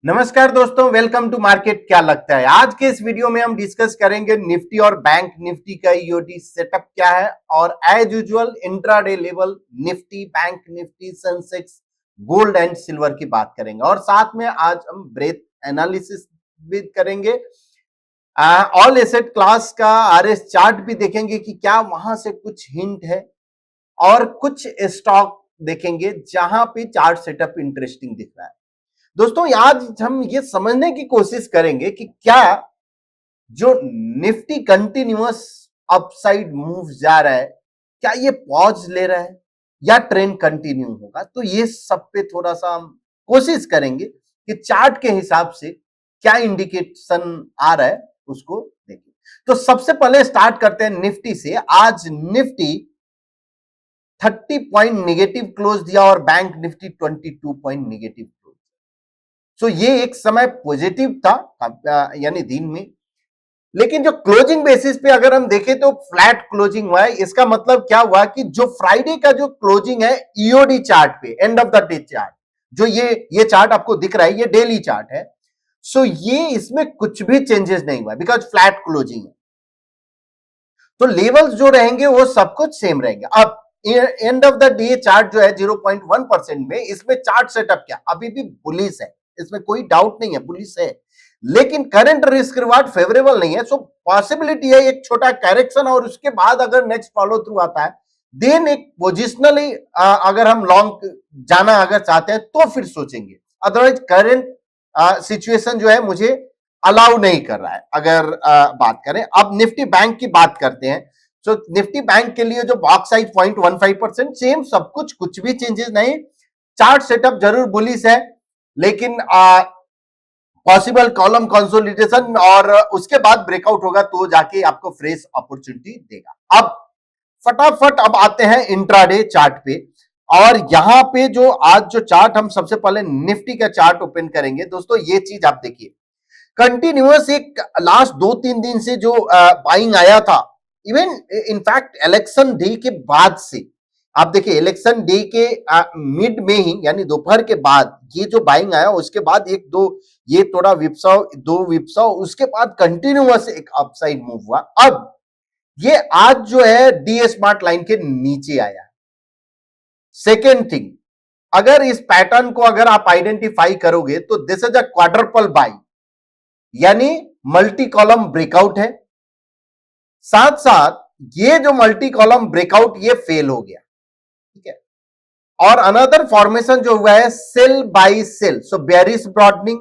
नमस्कार दोस्तों, welcome to market. क्या लगता है आज के इस वीडियो में हम डिस्कस करेंगे निफ्टी और बैंक निफ्टी का ईओडी सेटअप क्या है और as usual intraday level Nifty, bank Nifty, Sensex, gold and silver की बात करेंगे और साथ में आज हम ब्रेथ एनालिसिस भी करेंगे। ऑल एसेट क्लास का आरएस चार्ट भी देखेंगे कि क्या वहां से कुछ हिंट है और कुछ स्टॉक देखेंगे जहां पे चार्ट सेटअप इंटरेस्टिंग दिख रहा है। दोस्तों आज हम ये समझने की कोशिश करेंगे कि क्या जो निफ्टी कंटिन्यूअस अपसाइड मूव जा रहा है, क्या ये पॉज ले रहा है या ट्रेंड कंटिन्यू होगा। तो ये सब पे थोड़ा सा हम कोशिश करेंगे कि चार्ट के हिसाब से क्या इंडिकेशन आ रहा है उसको देखिए। तो सबसे पहले स्टार्ट करते हैं निफ्टी से। आज निफ्टी 30 पॉइंट निगेटिव क्लोज दिया और bank Nifty 22 point negative close. So ये एक समय पॉजिटिव था यानी दिन में, लेकिन जो क्लोजिंग बेसिस पे अगर हम देखें तो फ्लैट क्लोजिंग हुआ है। इसका मतलब क्या हुआ कि जो फ्राइडे का जो क्लोजिंग है ईओडी चार्ट पे, end of the day chart, जो ये चार्ट आपको दिख रहा है ये डेली चार्ट है। सो ये इसमें कुछ भी चेंजेस नहीं हुआ बिकॉज फ्लैट क्लोजिंग है। तो लेवल्स जो रहेंगे वो सब कुछ सेम रहेंगे। अब end of the day chart जो है 0.1% में, इसमें चार्ट सेटअप क्या अभी भी बुलिश है, इसमें कोई डाउट नहीं है, बुलिश है, लेकिन करंट रिस्क रिवार्ड फेवरेबल नहीं है। सो पॉसिबिलिटी है एक छोटा करेक्शन और उसके बाद अगर नेक्स्ट फॉलो थ्रू आता है देन एक पोजिशनली अगर हम लॉन्ग जाना अगर चाहते हैं तो फिर सोचेंगे। अदरवाइज करंट सिचुएशन जो है मुझे अलाउ नहीं कर रहा है। अगर बात करें अब निफ्टी बैंक की बात करते हैं, तो निफ्टी बैंक के लिए जो बॉक्स साइज 0.15% सेम सब कुछ भी चेंजेस नहीं। चार्ट सेटअप जरूर बुलिश है, लेकिन पॉसिबल कॉलम कंसोलिडेशन और उसके बाद ब्रेकआउट होगा तो जाके आपको फ्रेश अपॉर्चुनिटी देगा। अब फटाफट अब आते हैं इंट्राडे चार्ट पे, और यहां पे जो आज जो चार्ट हम सबसे पहले निफ्टी का चार्ट ओपन करेंगे। दोस्तों ये चीज आप देखिए, कंटिन्यूअस एक लास्ट 2-3 दिन से जो बाइंग आया था, इवन इनफैक्ट इलेक्शन डे के बाद से आप देखिए, इलेक्शन डे के मिड में ही यानी दोपहर के बाद ये जो बाइंग आया, उसके बाद एक दो ये थोड़ा विपसाव, दो विपसाव, उसके बाद कंटिन्यूअस एक अपसाइड मूव हुआ। अब ये आज जो है डी स्मार्ट लाइन के नीचे आया। सेकेंड थिंग, अगर इस पैटर्न को अगर आप आइडेंटिफाई करोगे तो this is a quadruple by, यानी मल्टी कॉलम ब्रेकआउट है। साथ साथ ये जो मल्टी कॉलम ब्रेकआउट ये फेल हो गया, ठीक है। और अनदर फॉर्मेशन जो हुआ है sell buy sell, so bearish broadening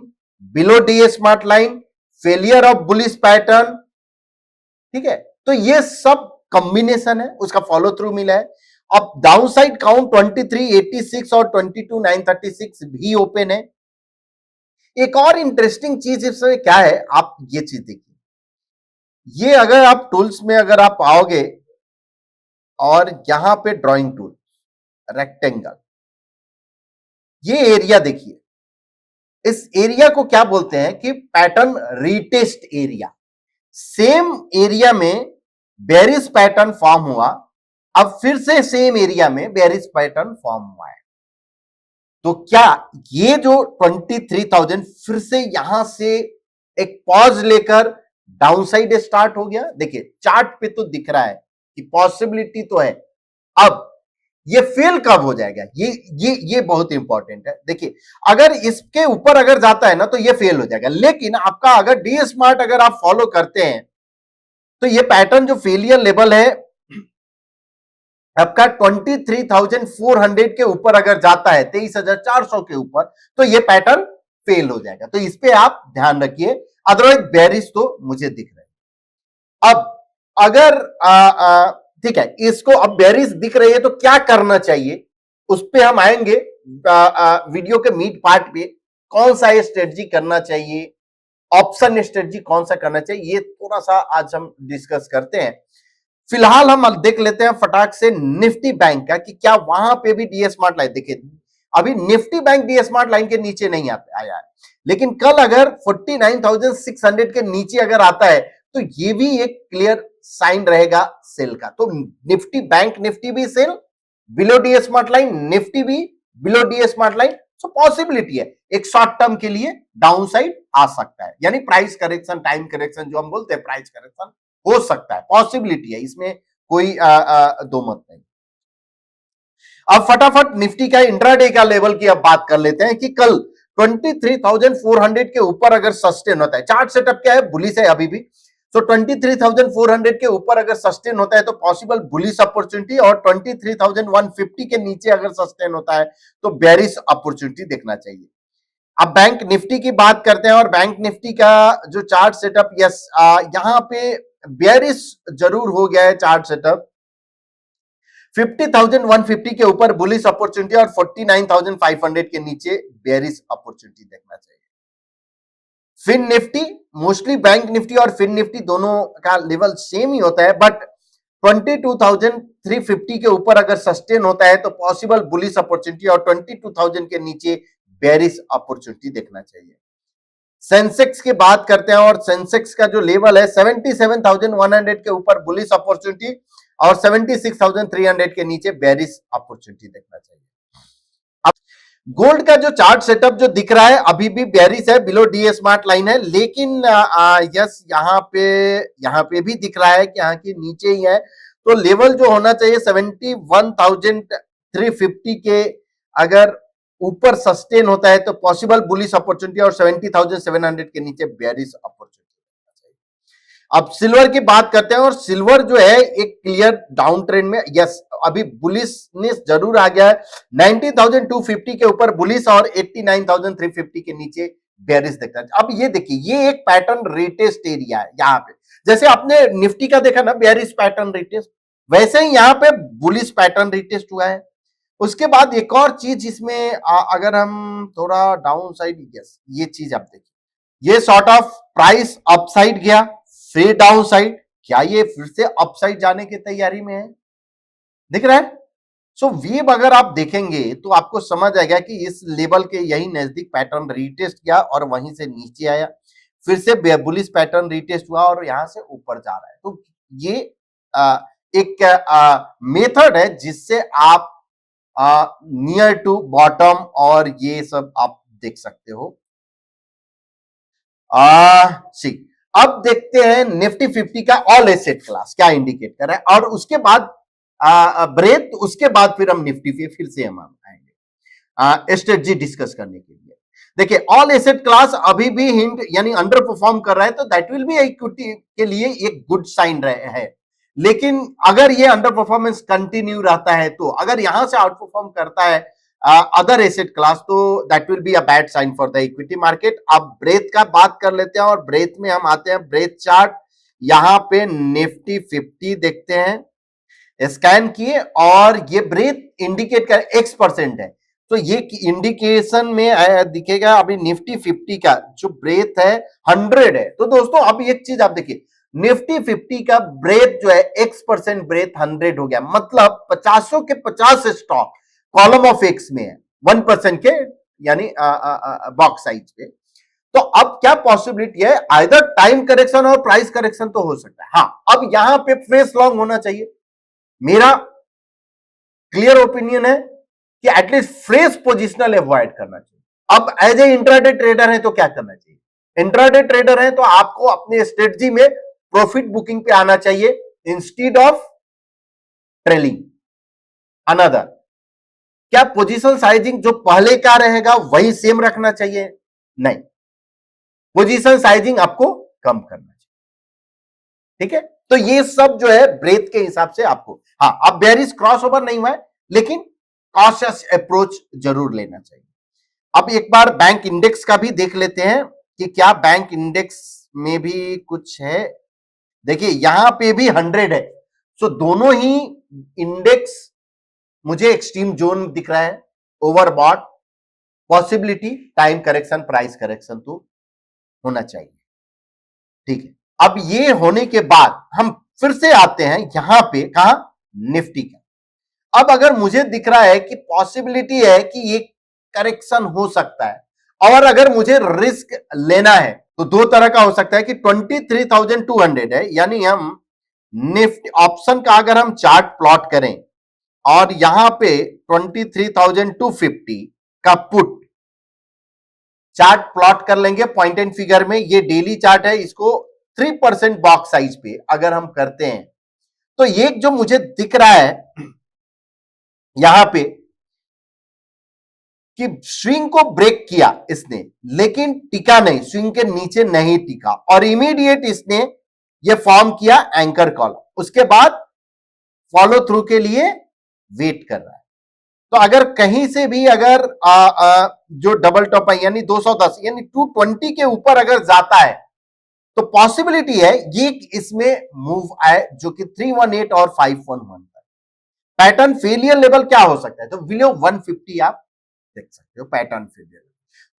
below the smart line, failure of bullish pattern, ठीक है। तो ये सब कॉम्बिनेशन है, उसका फॉलो थ्रू मिला है। अब डाउनसाइड काउंट 2386 और 22936 भी ओपन है। एक और इंटरेस्टिंग चीज इसमें क्या है, आप ये चीज देखिए, ये अगर आप टूल्स में अगर आप आओगे और यहां पे ड्राइंग टूल रेक्टेंगल, ये एरिया देखिए, इस एरिया को क्या बोलते हैं कि pattern retest area. Same area में बेरिश पैटर्न फॉर्म हुआ, अब फिर से सेम एरिया में बेरिश पैटर्न फॉर्म हुआ है। तो क्या ये जो 23,000 फिर से यहां से एक पॉज लेकर डाउनसाइड स्टार्ट हो गया। देखिए चार्ट पे तो दिख रहा है कि पॉसिबिलिटी तो है। अब ये फेल कब हो जाएगा, ये बहुत इंपॉर्टेंट है। देखिए अगर इसके ऊपर अगर जाता है ना तो ये फेल हो जाएगा, लेकिन आपका अगर डी स्मार्ट अगर आप फॉलो करते हैं तो ये पैटर्न जो फेलियर लेवल है आपका 23,400 के ऊपर अगर जाता है, 23,400 के ऊपर, तो ये पैटर्न फेल हो जाएगा। तो इस पे आप ध्यान रखिए, अदरवाइज बेरिश तो मुझे दिख रहा है। अब अगर ठीक है, इसको अब बेरिश दिख रही है तो क्या करना चाहिए उस पे हम आएंगे वीडियो के मीट पार्ट पे। कौन सा स्ट्रेटजी करना चाहिए, ऑप्शन स्ट्रेटजी कौन सा करना चाहिए, ये थोड़ा सा आज हम डिस्कस करते हैं। फिलहाल हम देख लेते हैं फटाक से निफ्टी बैंक का कि क्या वहां पे भी डी स्मार्ट लाइन। देखिए अभी Nifty bank D smart line के नीचे नहीं आया है, लेकिन कल अगर 49,600 के नीचे अगर आता है तो ये भी एक क्लियर साइन रहेगा सेल का। तो निफ्टी बैंक निफ्टी भी cell below the smart line, Nifty भी below the smart line, so possibility है एक शॉर्ट टर्म के लिए डाउन साइड आ सकता है, यानी प्राइस करेक्शन, टाइम करेक्शन जो हम बोलते हैं प्राइस करेक्शन हो सकता है, पॉसिबिलिटी है, इसमें कोई दो मत नहीं। अब फटाफट निफ्टी का इंट्राडे का लेवल की अब बात कर लेते हैं कि कल 23,400 के ऊपर अगर सस्टेन होता है, चार्ट सेटअप क्या है, बुलिश है अभी भी, तो 23,400 के ऊपर अगर सस्टेन होता है तो पॉसिबल बुलिश अपॉर्चुनिटी, और 23,150 के नीचे अगर सस्टेन होता है तो बेरिश अपॉर्चुनिटी देखना चाहिए। अब बैंक निफ्टी की बात करते हैं, और बैंक निफ्टी का जो चार्ट सेटअप, यस यहां पे बेरिश जरूर हो गया है चार्ट सेटअप, 50,150 के ऊपर बुलिश अपॉर्चुनिटी और 49,500 के नीचे बेरिश अपॉर्चुनिटी देखना चाहिए। Fin Nifty, mostly bank Nifty और फिन निफ्टी दोनों का लेवल सेम ही होता है, बट 22,350 के ऊपर अगर सस्टेन होता है तो पॉसिबल बुलिश अपॉर्चुनिटी, और 22,000 के नीचे बेरिश अपॉर्चुनिटी देखना चाहिए। सेंसेक्स की बात करते हैं, और सेंसेक्स का जो लेवल है 77,100 के ऊपर बुलिश अपॉर्चुनिटी और 76,300 के नीचे बेरिश अपॉर्चुनिटी देखना चाहिए। अब गोल्ड का जो चार्ट सेटअप जो दिख रहा है अभी भी बेरिश है, बिलो डी स्मार्ट लाइन है, लेकिन यस यहाँ पे भी दिख रहा है कि यहाँ की नीचे ही है, तो लेवल जो होना चाहिए 71,350 के अगर ऊपर सस्टेन होता है तो पॉसिबल बुलिश अपॉर्चुनिटी, और 70,700 के नीचे बेरिश अपॉर्चुनिटी। अब सिल्वर की बात करते हैं, और सिल्वर जो है एक क्लियर डाउन ट्रेंड में, यस अभी बुलिशनेस जरूर आ गया है, 90,250 के ऊपर बुलिश और 89,350 के नीचे बेरिश देखता है। अब ये देखिए, ये एक पैटर्न रिटेस्ट एरिया है यहाँ पे, जैसे आपने निफ्टी का देखा ना बेरिश पैटर्न रिटेस्ट, वैसे ही यहाँ पे बुलिश पैटर्न रिटेस्ट हुआ है। उसके बाद एक और चीज इसमें अगर हम थोड़ा डाउन साइड, यस ये चीज आप देखिए, ये सॉर्ट ऑफ प्राइस अपसाइड गया, फिर डाउन साइड, क्या ये फिर से अपसाइड जाने की तैयारी में है, दिख रहा है। सो वेब अगर आप देखेंगे तो आपको समझ आएगा कि इस लेवल के यही नजदीक पैटर्न रीटेस्ट किया और वहीं से नीचे आया, फिर से बुलिश पैटर्न रीटेस्ट हुआ और यहां से ऊपर जा रहा है। तो ये एक मेथड है जिससे आप नियर टू बॉटम और ये सब आप देख सकते हो। सी अब देखते हैं निफ्टी 50 का ऑल एसेट क्लास क्या इंडिकेट कर रहा है, और उसके बाद ब्रेथ, उसके बाद फिर हम निफ्टी पे फिर से हम आएंगे स्ट्रेटजी डिस्कस करने के लिए। देखिए ऑल एसेट क्लास अभी भी हिंट यानी अंडर परफॉर्म कर रहा है, तो दैट विल बी इक्विटी के लिए एक गुड साइन है, लेकिन अगर ये अंडर परफॉर्मेंस कंटिन्यू रहता है, तो अगर यहां से आउट परफॉर्म करता है other asset class, so that will be a bad sign for the equity market. अब ब्रेथ का बात कर लेते हैं, और ब्रेथ में हम आते हैं ब्रेथ चार्ट, यहां पे निफ्टी 50 देखते हैं, स्कैन किए, और ये ब्रेथ इंडिकेट कर x% है, तो ये इंडिकेशन में दिखेगा अभी निफ्टी 50 का जो ब्रेथ है 100 है। तो दोस्तों अब एक चीज आप देखिए, निफ्टी 50 का ब्रेथ जो है x% ब्रेथ 100 हो गया, मतलब 50 के 50 स्टॉक कॉलम ऑफ एक्स में है, 1% के यानी बॉक्स साइज पे। तो अब क्या पॉसिबिलिटी है, आइदर टाइम करेक्शन और प्राइस करेक्शन तो हो सकता है। हाँ अब यहां पे फ्रेश लॉन्ग होना चाहिए, मेरा क्लियर ओपिनियन है कि एटलीस्ट फ्रेश पोजिशनल अवॉइड करना चाहिए। अब एज ए इंट्राडे ट्रेडर है तो क्या करना चाहिए, इंट्राडे ट्रेडर है तो आपको अपने स्ट्रेटजी में प्रॉफिट बुकिंग पे आना चाहिए इंस्टीड ऑफ ट्रेलिंग। अनदर, क्या पोजीशन साइजिंग जो पहले का रहेगा वही सेम रखना चाहिए, नहीं, पोजीशन साइजिंग आपको कम करना चाहिए, ठीक है। तो ये सब जो है ब्रेथ के हिसाब से आपको, हाँ अब बेरिश क्रॉस ओवर नहीं हुआ है, लेकिन कॉशियस अप्रोच जरूर लेना चाहिए। अब एक बार बैंक इंडेक्स का भी देख लेते हैं कि क्या बैंक इंडेक्स में भी कुछ है। देखिए यहां पे भी 100 है, सो दोनों ही इंडेक्स मुझे एक्सट्रीम जोन दिख रहा है, overbought, possibility time correction price correction तो होना चाहिए, ठीक है। अब ये होने के बाद हम फिर से आते हैं यहां पे, कहा, निफ्टी का। अब अगर मुझे दिख रहा है कि पॉसिबिलिटी है कि ये करेक्शन हो सकता है, और अगर मुझे रिस्क लेना है तो दो तरह का हो सकता है कि 23,200 है, यानी हम निफ्टी ऑप्शन का अगर हम चार्ट प्लॉट करें और यहां पे 23,250 का पुट चार्ट प्लॉट कर लेंगे पॉइंट एंड फिगर में। ये डेली चार्ट है, इसको 3% बॉक्स साइज पे अगर हम करते हैं तो ये जो मुझे दिख रहा है यहां पे कि स्विंग को ब्रेक किया इसने, लेकिन टिका नहीं, स्विंग के नीचे नहीं टिका और इमीडिएट इसने ये फॉर्म किया एंकर कॉलम। उसके बाद फॉलो थ्रू के लिए वेट कर रहा है। तो अगर कहीं से भी अगर जो डबल टॉप है यानी 210 यानी 220 के ऊपर अगर जाता है तो पॉसिबिलिटी है ये इसमें मूव आए जो कि 318 और 511 पर। पैटर्न फेलियर लेवल क्या हो सकता है, तो बिलो 150 आप देख सकते हो पैटर्न फेलियर।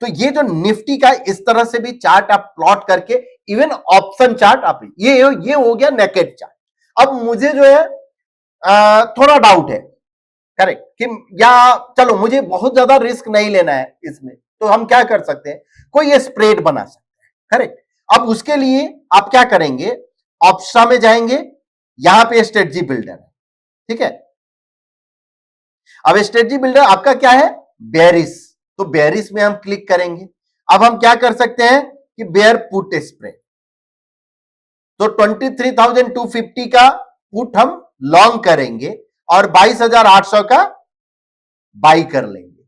तो ये जो निफ्टी का इस तरह से भी चार्ट आप प्लॉट करके, इवन ऑप्शन चार्ट आप ये हो गया नेकेड चार्ट। अब मुझे जो है थोड़ा डाउट है, करेक्ट, कि या चलो मुझे बहुत ज्यादा रिस्क नहीं लेना है इसमें, तो हम क्या कर सकते हैं, कोई ये स्प्रेड बना सकते हैं, करेक्ट। अब उसके लिए आप क्या करेंगे, ऑप्शा में जाएंगे, यहां पे स्ट्रेटजी बिल्डर है, ठीक है। अब स्ट्रेटजी बिल्डर आपका क्या है, बेयरिश, तो बेयरिश में हम क्लिक करेंगे। अब हम क्या कर सकते हैं कि बेयर पुट स्प्रेड, तो 23,250 का पुट हम लॉन्ग करेंगे और 22,800 का बाई कर लेंगे।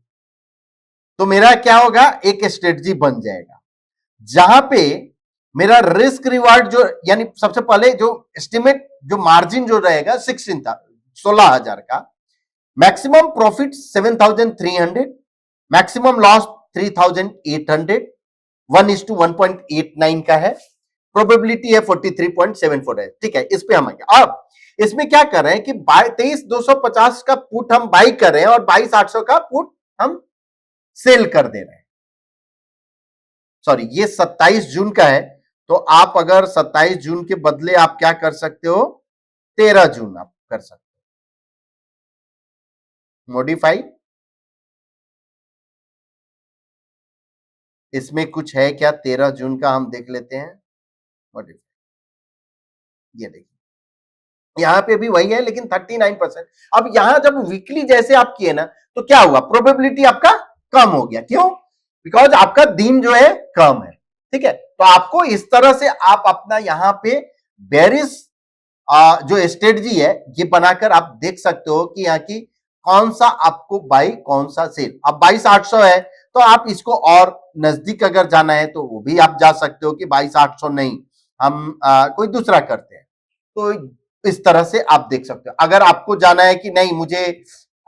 तो मेरा क्या होगा, एक स्ट्रेटजी बन जाएगा जहां पे मेरा रिस्क रिवार्ड जो, यानी सबसे पहले जो एस्टिमेट जो मार्जिन जो रहेगा 16,000 का, मैक्सिमम प्रॉफिट 7,300, मैक्सिमम लॉस 3,800, 1:1.89 का है, प्रोबेबिलिटी है 43.74 है, ठीक है। इस पे हम आएंगे। अब इसमें क्या कर रहे हैं कि 23,250 का पुट हम बाई कर रहे हैं और 22,800 का पुट हम सेल कर दे रहे हैं। सॉरी, ये 27 जून का है, तो आप अगर 27 जून के बदले आप क्या कर सकते हो, 13 जून आप कर सकते हो, मॉडिफाई। इसमें कुछ है क्या, 13 जून का हम देख लेते हैं, मॉडिफाई, ये देखिए यहां पे भी वही है लेकिन 39%। अब यहां जब वीकली जैसे आप किए ना, तो क्या हुआ, प्रोबेबिलिटी आपका कम हो गया, क्यों, बिकॉज आपका दिन जो है कम है, ठीक है। तो आपको इस तरह से आप अपना यहां पे बेरिश जो स्ट्रेटजी है ये बनाकर आप देख सकते हो कि यहाँ की कौन सा आपको बाई कौन सा सेल। अब 22,800 है तो आप इसको और नजदीक अगर जाना है तो वो भी आप जा सकते हो कि 22,800 नहीं, हम कोई दूसरा करते हैं। तो इस तरह से आप देख सकते हो। अगर आपको जाना है कि नहीं मुझे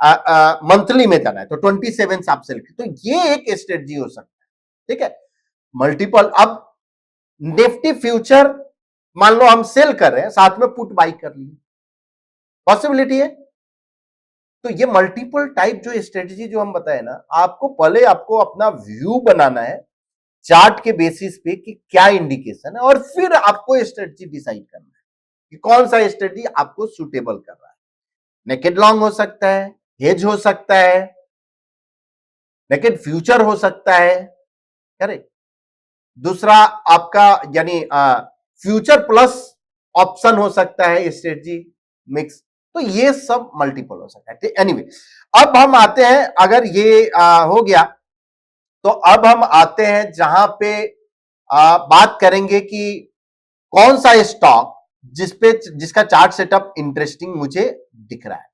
मंथली में जाना है तो 27 से आप सेल, तो ये एक स्ट्रेटजी हो सकता है, ठीक है। मल्टीपल, अब निफ्टी फ्यूचर मान लो हम सेल कर रहे हैं, साथ में पुट बाई कर लिए, पॉसिबिलिटी है। तो ये मल्टीपल टाइप जो स्ट्रेटजी जो हम बताए ना, आपको पहले आपको अपना व्यू बनाना है चार्ट के बेसिस पे कि क्या इंडिकेशन है, और फिर आपको स्ट्रेटजी डिसाइड करना है कि कौन सा स्ट्रेटजी आपको सुटेबल कर रहा है। नेकेड लॉन्ग हो सकता है, हेज हो सकता है, नेकेड फ्यूचर हो सकता है, करेक्ट। दूसरा आपका यानी फ्यूचर प्लस ऑप्शन हो सकता है, स्ट्रेटजी मिक्स। तो ये सब मल्टीपल हो सकता है, एनीवे। अब हम आते हैं, अगर ये हो गया तो अब हम आते हैं जहां पे बात करेंगे कि कौन सा स्टॉक जिसका चार्ट सेटअप इंटरेस्टिंग मुझे दिख रहा है।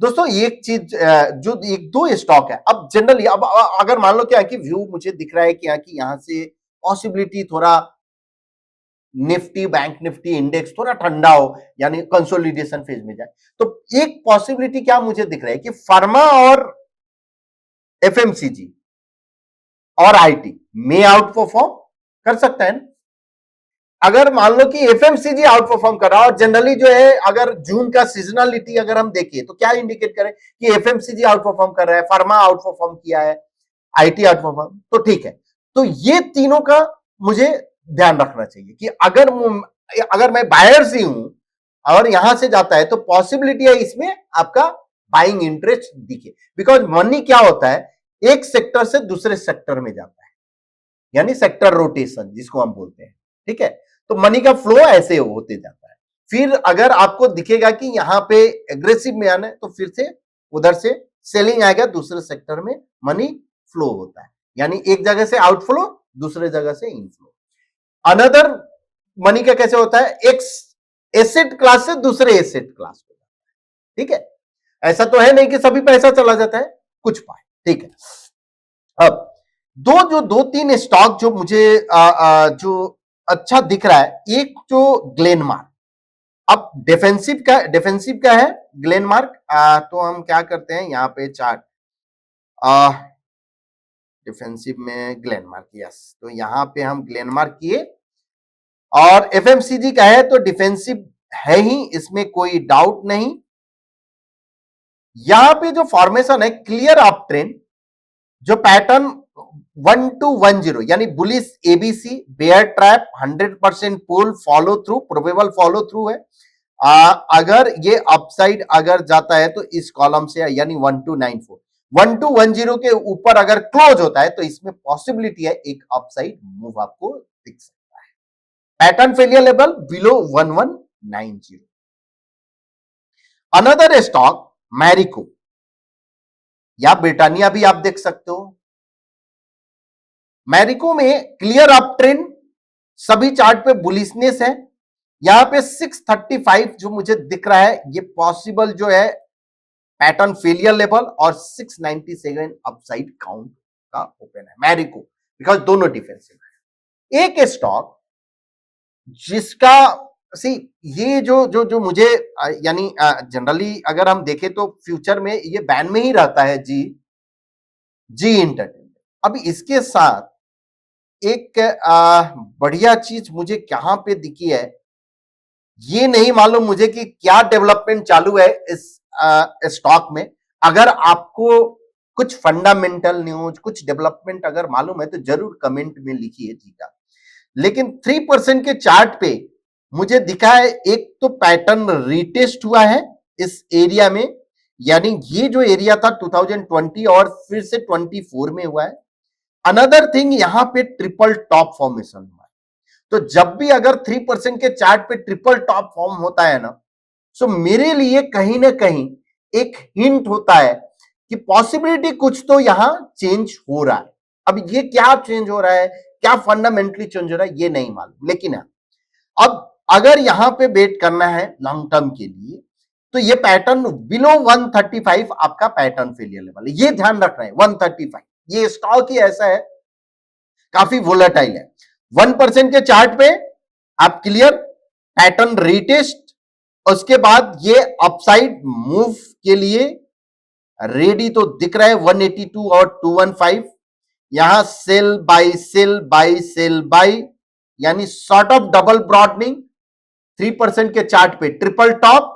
दोस्तों एक चीज, जो एक दो स्टॉक है, अब जनरली अब अगर मान लो क्या कि व्यू मुझे दिख रहा है कि यहां से पॉसिबिलिटी थोड़ा निफ्टी बैंक निफ्टी इंडेक्स थोड़ा ठंडा हो, यानी कंसोलिडेशन फेज में जाए, तो एक पॉसिबिलिटी क्या मुझे दिख रहा है कि फार्मा और एफएमसीजी और आईटी में आउट परफॉर्म कर सकता है ना। अगर मान लो कि एफएमसीजी आउट परफॉर्म कर रहा है, और जनरली जो है अगर जून का सीजनलिटी अगर हम देखें तो क्या इंडिकेट करें कि एफएमसीजी आउट परफॉर्म कर रहा है, फार्मा आउट परफॉर्म किया है, आईटी आउट परफॉर्म, तो ठीक है। तो ये तीनों का मुझे ध्यान रखना चाहिए कि अगर मैं बायर्स ही हूं और यहां से जाता है तो पॉसिबिलिटी है इसमें आपका बाइंग इंटरेस्ट दिखे, बिकॉज मनी क्या होता है, एक सेक्टर से दूसरे सेक्टर में जाता है, यानी सेक्टर रोटेशन जिसको हम बोलते हैं, ठीक है। तो मनी का फ्लो ऐसे होते जाता है। फिर अगर आपको दिखेगा कि यहां पे एग्रेसिव में आना है तो फिर से उधर से सेलिंग आएगा, दूसरे सेक्टर में मनी फ्लो होता है। यानी एक जगह से आउटफ्लो, दूसरे जगह से इनफ्लो। अनदर मनी का कैसे होता है, एक एसेट क्लास से दूसरे एसेट क्लास में, ठीक है। ऐसा तो है नहीं कि सभी पैसा चला जाता है, कुछ पाए, ठीक है। अब दो तीन स्टॉक जो मुझे जो अच्छा दिख रहा है, एक जो ग्लेनमार्क। अब डिफेंसिव का है ग्लेनमार्क। तो हम क्या करते हैं, यहां पे चार्ट डिफेंसिव में ग्लेनमार्क, यस, तो यहां पे हम ग्लेनमार्क किए। और एफएमसीजी का है तो डिफेंसिव है ही, इसमें कोई डाउट नहीं। यहां पे जो फॉर्मेशन है, क्लियर अप ट्रेंड, जो पैटर्न 1210 यानी bullish ABC, bear trap, 100% pull, follow through, probable follow through है। अगर ये अपसाइड अगर जाता है तो इस कॉलम से, यानी 1294 1210 के ऊपर अगर क्लोज होता है तो इसमें पॉसिबिलिटी है एक अपसाइड मूव आपको दिख सकता है। Pattern failure level below 1190। Another stock Marico या ब्रिटानिया भी आप देख सकते हो। मैरिको में क्लियर अप ट्रेंड, सभी चार्ट पे बुलिशनेस है। यहां पे 635 जो मुझे दिख रहा है, ये पॉसिबल जो है पैटर्न फेलियर लेवल, और 697 अपसाइड काउंट का ओपन है मैरिको, बिकॉज दोनों डिफेंसिव है। एक स्टॉक जिसका सी, ये जो मुझे यानी जनरली अगर हम देखें तो फ्यूचर में ये बैन में ही रहता है, जी एंटरटेनमेंट। अभी इसके साथ एक बढ़िया चीज मुझे कहां पे दिखी है, ये नहीं मालूम मुझे कि क्या डेवलपमेंट चालू है इस स्टॉक में। अगर आपको कुछ फंडामेंटल न्यूज, कुछ डेवलपमेंट अगर मालूम है तो जरूर कमेंट में लिखिए जी का। लेकिन 3% के चार्ट पे मुझे दिखा है, एक तो पैटर्न रीटेस्ट हुआ है इस एरिया में, यानी ये जो एरिया था 2020 और फिर से 24 में हुआ है। अनदर थिंग, यहां पे ट्रिपल टॉप फॉर्मेशन हुआ है। तो जब भी अगर 3% के चार्ट पे ट्रिपल टॉप फॉर्म होता है ना, सो मेरे लिए कहीं ना कहीं एक हिंट होता है कि पॉसिबिलिटी कुछ तो यहां चेंज हो रहा है। अब ये क्या चेंज हो रहा है, क्या फंडामेंटली चेंज हो रहा है, ये नहीं मालूम। लेकिन अब अगर यहां पे वेट करना है लॉन्ग टर्म के लिए, तो ये पैटर्न बिलो 135 आपका पैटर्न फेलियर लेवल है, ये ध्यान रखना है। 135 ये स्टॉक ही ऐसा है, काफी वोलेटाइल है। 1% के चार्ट पे आप क्लियर पैटर्न रीटेस्ट, उसके बाद ये अपसाइड मूव के लिए रेडी तो दिख रहा है 182 और 215। यहां sell buy sell buy sell buy, यानी सॉर्ट ऑफ डबल ब्रॉडनिंग। 3% के चार्ट पे ट्रिपल टॉप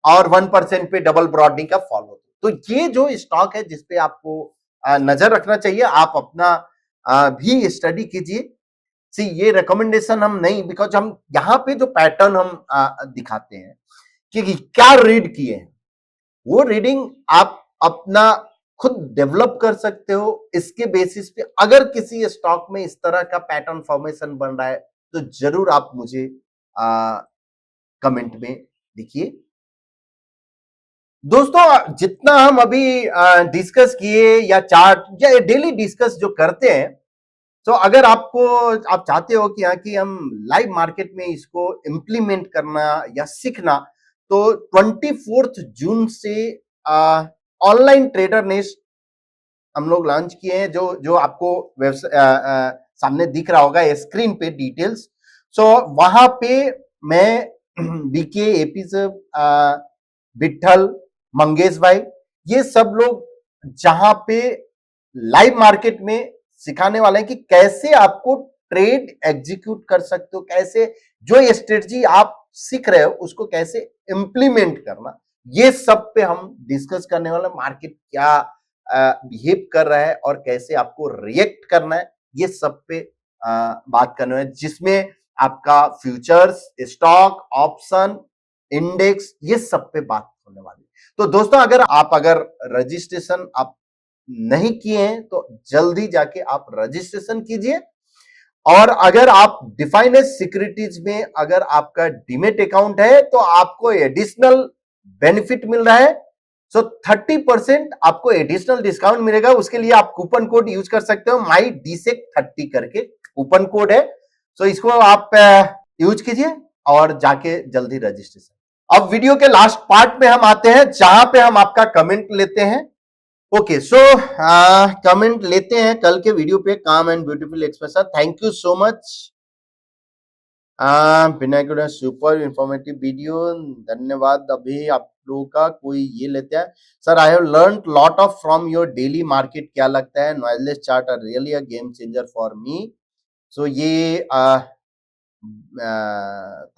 और 1% पे डबल ब्रॉडनिंग का फॉलो। तो ये जो स्टॉक है जिसपे आपको नजर रखना चाहिए, आप अपना भी स्टडी कीजिए। सी, ये रिकमेंडेशन हम नहीं, बिकॉज हम यहां पे जो पैटर्न हम दिखाते हैं कि क्या रीड किए हैं, वो रीडिंग आप अपना खुद डेवलप कर सकते हो। इसके बेसिस पे अगर किसी स्टॉक में इस तरह का पैटर्न फॉर्मेशन बन रहा है तो जरूर आप मुझे कमेंट में लिखिए। दोस्तों, जितना हम अभी डिस्कस किए या चार्ट या डेली डिस्कस जो करते हैं, तो अगर आप चाहते हो कि यहाँ की हम लाइव मार्केट में इसको इंप्लीमेंट करना या सीखना, तो 24 जून से ऑनलाइन ट्रेडर नेस्ट हम लोग लॉन्च किए हैं, जो जो आपको सामने दिख रहा होगा स्क्रीन पे डिटेल्स। सो वहां पे मैं बीके, एपी से विठल, मंगेश भाई, ये सब लोग जहां पे लाइव मार्केट में सिखाने वाले हैं कि कैसे आपको ट्रेड एग्जीक्यूट कर सकते हो, कैसे जो ये स्ट्रेटजी आप सीख रहे हो उसको कैसे इंप्लीमेंट करना, ये सब पे हम डिस्कस करने वाले। मार्केट क्या बिहेव कर रहा है और कैसे आपको रिएक्ट करना है, ये सब पे बात करने वाले, जिसमें आपका फ्यूचर्स, स्टॉक, ऑप्शन, इंडेक्स, ये सब पे बात होने वाली। तो दोस्तों, अगर रजिस्ट्रेशन आप नहीं किए हैं तो जल्दी जाके आप रजिस्ट्रेशन कीजिए। और अगर आप डिफाइनेंस सिक्योरिटीज में अगर आपका डीमेट अकाउंट है तो आपको एडिशनल बेनिफिट मिल रहा है। सो 30% आपको एडिशनल डिस्काउंट मिलेगा। उसके लिए आप कूपन कोड यूज कर सकते हो, माई डीसेक 30 करके कूपन कोड है। सो इसको आप यूज कीजिए और जाके जल्दी रजिस्ट्रेशन। अब वीडियो के लास्ट पार्ट में हम आते हैं, जहां पे हम आपका कमेंट लेते हैं। ओके, सो कमेंट लेते हैं कल के वीडियो पे, calm and beautiful expression. Thank you so much Vinayak, super informative video, धन्यवाद। अभी आप लोगों का कोई ये लेते हैं, sir I have learn lot of from your daily market, क्या लगता है noiseless chart are really a game changer for me. So ये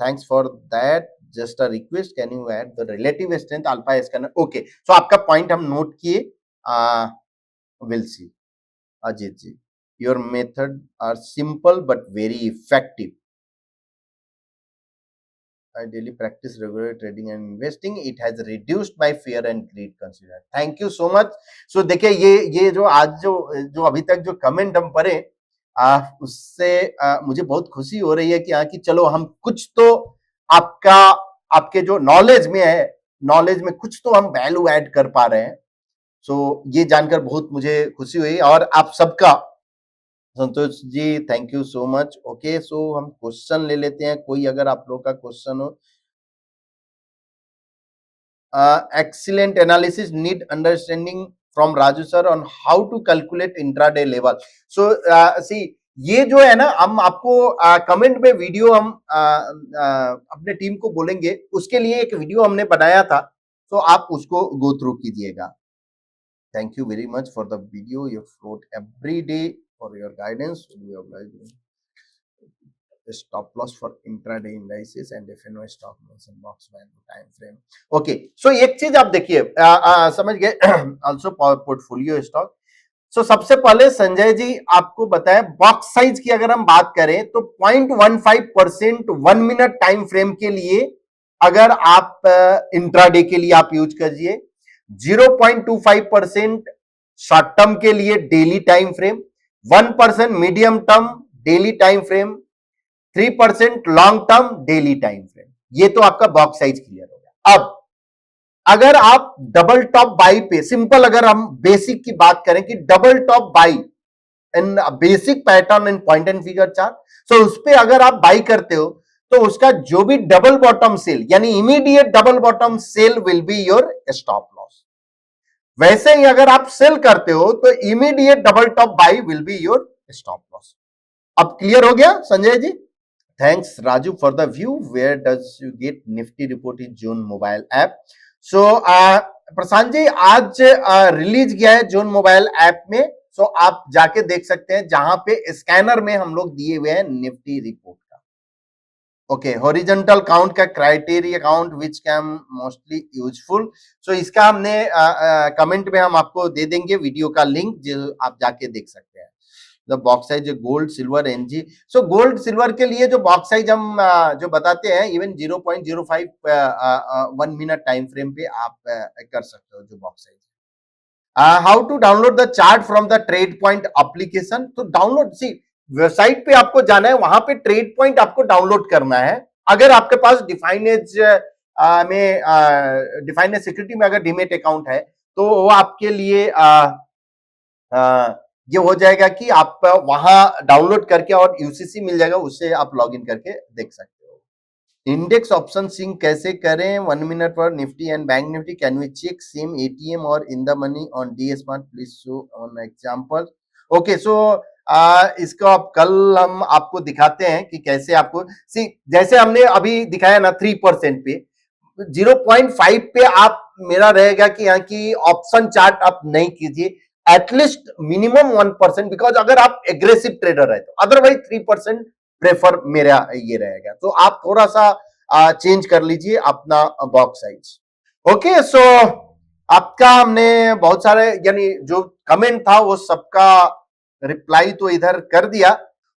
thanks for that, just a request, can you add the relative strength alpha scanner. Okay, so आपका point हम note किए, will see. Ajit ji, your method are simple but very effective. I daily practice regular trading and investing. It has reduced my fear and greed consider. Thank you so much. So देखिए ये जो आज जो अभी तक जो कमेंट हम पढ़े, उससे मुझे बहुत खुशी हो रही है कि कि चलो हम कुछ तो आपके जो नॉलेज में है, नॉलेज में कुछ तो हम वैल्यू ऐड कर पा रहे हैं। सो ये जानकर बहुत मुझे खुशी हुई, और आप सबका, Santosh ji thank you so much. Okay, so हम क्वेश्चन ले लेते हैं, कोई अगर आप लोग का क्वेश्चन हो। Excellent analysis, need understanding from Raju sir on how to calculate intraday level. So see, ये जो है ना, हम आपको कमेंट में वीडियो हम अपने टीम को बोलेंगे, उसके लिए एक वीडियो हमने बनाया था, तो आप उसको गो थ्रू कीजिएगा। Thank you very much for the video you float every day for your guidance. stop loss for intraday indices and FNO stock mention box value time frame. Okay, so एक चीज आप देखिए, समझ गए, also portfolio stock. सो सबसे पहले संजय जी आपको बताया, बॉक्स साइज की अगर हम बात करें तो 0.15% 1 मिनट टाइम फ्रेम के लिए अगर आप इंट्राडे के लिए आप यूज करिए, 0.25% शॉर्ट टर्म के लिए daily time frame, 1% medium term daily time frame, 3% long term daily time frame. ये तो आपका बॉक्स साइज क्लियर हो गया। अब अगर आप डबल टॉप बाई पे, सिंपल अगर हम बेसिक की बात करें कि double top by in basic pattern in point and figure chart, तो उस पे अगर आप बाई करते हो तो उसका जो भी डबल बॉटम सेल, यानी immediate double bottom sell will be your stop loss. वैसे ही अगर आप सेल करते हो तो immediate double top buy will be your stop loss. अब क्लियर हो गया Sanjay ji? Thanks Raju for the view. Where does you get Nifty report in June mobile app? So Prashant ji, आज रिलीज किया है जून मोबाइल ऐप में, सो आप जाके देख सकते हैं, जहां पे स्कैनर में हम लोग दिए हुए हैं निफ्टी रिपोर्ट का। ओके, हॉरिजॉन्टल काउंट का क्राइटेरिया काउंट विच कैम मोस्टली यूजफुल। सो इसका हमने कमेंट में हम आपको दे देंगे वीडियो का लिंक, जो आप जाके देख सकते हैं। The box size gold silver NG. So gold silver के लिए जो बॉक्स साइज हम जो बताते हैं, इवन 0.05 1 मिनट टाइम फ्रेम पे आप कर सकते हो जो box size. How to download the chart from the trade point application. तो डाउनलोड, सी वेबसाइट पे आपको जाना है, वहां पे ट्रेड पॉइंट आपको डाउनलोड करना है। अगर आपके पास डिफाइनेज सिक्योरिटी में अगर डीमेट अकाउंट है तो वो आपके लिए ये हो जाएगा कि आप वहां डाउनलोड करके और यूसीसी मिल जाएगा, उससे आप लॉगिन करके देख सकते हो। इंडेक्स ऑप्शन सिंक कैसे करें 1 मिनट पर Nifty and bank Nifty, can we check same ATM और in the money on the smart, please show on example. Okay, so इसको आप कल हम आपको दिखाते हैं कि कैसे आपको, सी जैसे हमने अभी दिखाया ना 3% पे, 0.5 पे आप, मेरा रहेगा कि यहाँ की ऑप्शन चार्ट आप नहीं कीजिए, एटलीस्ट मिनिमम 1%, बिकॉज अगर आप एग्रेसिव ट्रेडर है तो, अदरवाइज 3% प्रेफर मेरा ये रहेगा। तो आप थोड़ा सा चेंज कर लीजिए अपना बॉक्स साइज। ओके, सो आपका हमने बहुत सारे, यानी जो कमेंट था वो सबका रिप्लाई तो इधर कर दिया।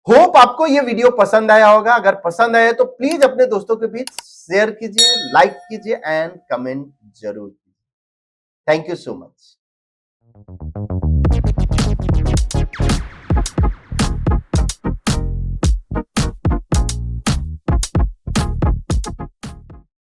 होप आपको ये वीडियो पसंद आया होगा। अगर पसंद आया तो प्लीज अपने दोस्तों के बीच शेयर कीजिए, लाइक कीजिए एंड कमेंट जरूर कीजिए। Thank you so much.